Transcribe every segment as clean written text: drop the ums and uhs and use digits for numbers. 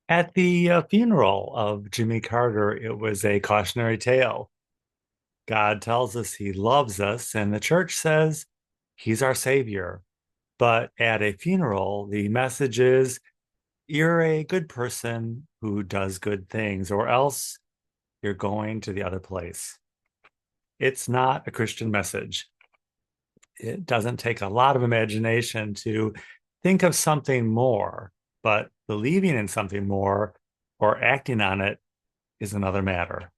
At the funeral of Jimmy Carter, it was a cautionary tale. God tells us he loves us, and the church says he's our savior. But at a funeral, the message is you're a good person who does good things, or else you're going to the other place. It's not a Christian message. It doesn't take a lot of imagination to think of something more, but believing in something more or acting on it is another matter.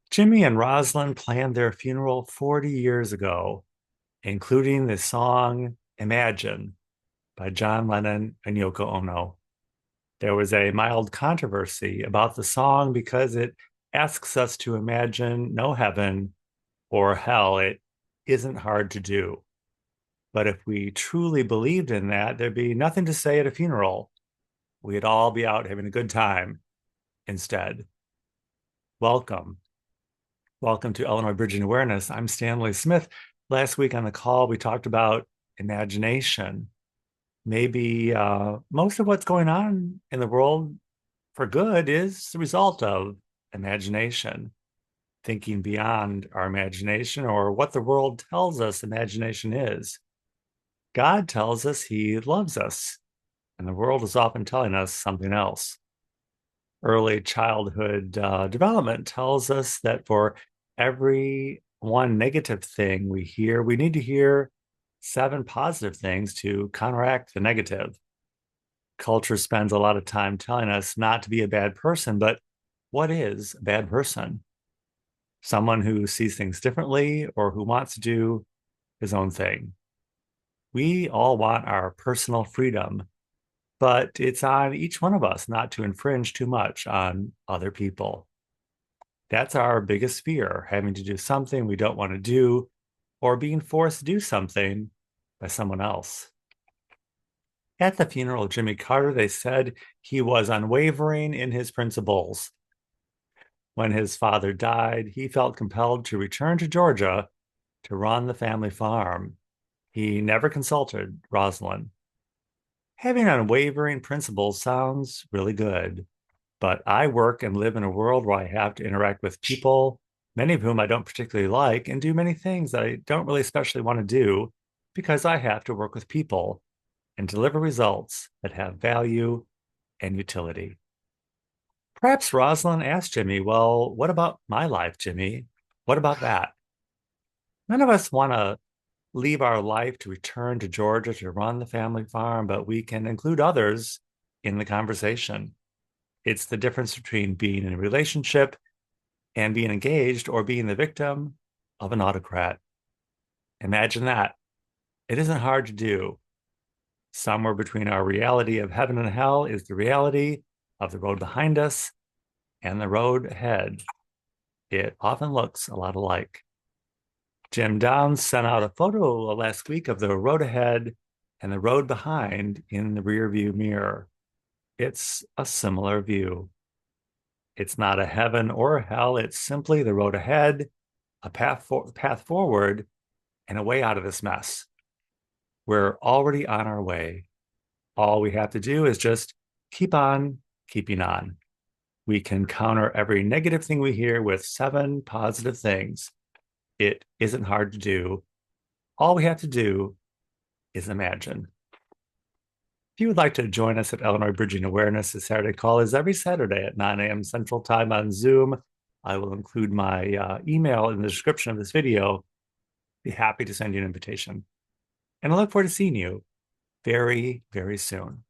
Jimmy and Rosalind planned their funeral 40 years ago, including the song Imagine by John Lennon and Yoko Ono. There was a mild controversy about the song because it asks us to imagine no heaven or hell. It isn't hard to do. But if we truly believed in that, there'd be nothing to say at a funeral. We'd all be out having a good time instead. Welcome. Welcome to Illinois Bridging Awareness. I'm Stanley Smith. Last week on the call, we talked about imagination. Maybe most of what's going on in the world for good is the result of imagination, thinking beyond our imagination or what the world tells us imagination is. God tells us he loves us, and the world is often telling us something else. Early childhood development tells us that for every one negative thing we hear, we need to hear seven positive things to counteract the negative. Culture spends a lot of time telling us not to be a bad person, but what is a bad person? Someone who sees things differently or who wants to do his own thing. We all want our personal freedom, but it's on each one of us not to infringe too much on other people. That's our biggest fear, having to do something we don't want to do or being forced to do something by someone else. At the funeral of Jimmy Carter, they said he was unwavering in his principles. When his father died, he felt compelled to return to Georgia to run the family farm. He never consulted Rosalind. Having unwavering principles sounds really good, but I work and live in a world where I have to interact with people, many of whom I don't particularly like, and do many things that I don't really especially want to do because I have to work with people and deliver results that have value and utility. Perhaps Rosalind asked Jimmy, well, what about my life, Jimmy? What about that? None of us want to leave our life to return to Georgia to run the family farm, but we can include others in the conversation. It's the difference between being in a relationship and being engaged or being the victim of an autocrat. Imagine that. It isn't hard to do. Somewhere between our reality of heaven and hell is the reality of the road behind us and the road ahead. It often looks a lot alike. Jim Downs sent out a photo last week of the road ahead and the road behind in the rearview mirror. It's a similar view. It's not a heaven or a hell. It's simply the road ahead, a path forward, and a way out of this mess. We're already on our way. All we have to do is just keep on keeping on. We can counter every negative thing we hear with seven positive things. It isn't hard to do. All we have to do is imagine. If you would like to join us at Illinois Bridging Awareness, the Saturday call is every Saturday at 9 a.m. Central Time on Zoom. I will include my email in the description of this video. Be happy to send you an invitation. And I look forward to seeing you very, very soon.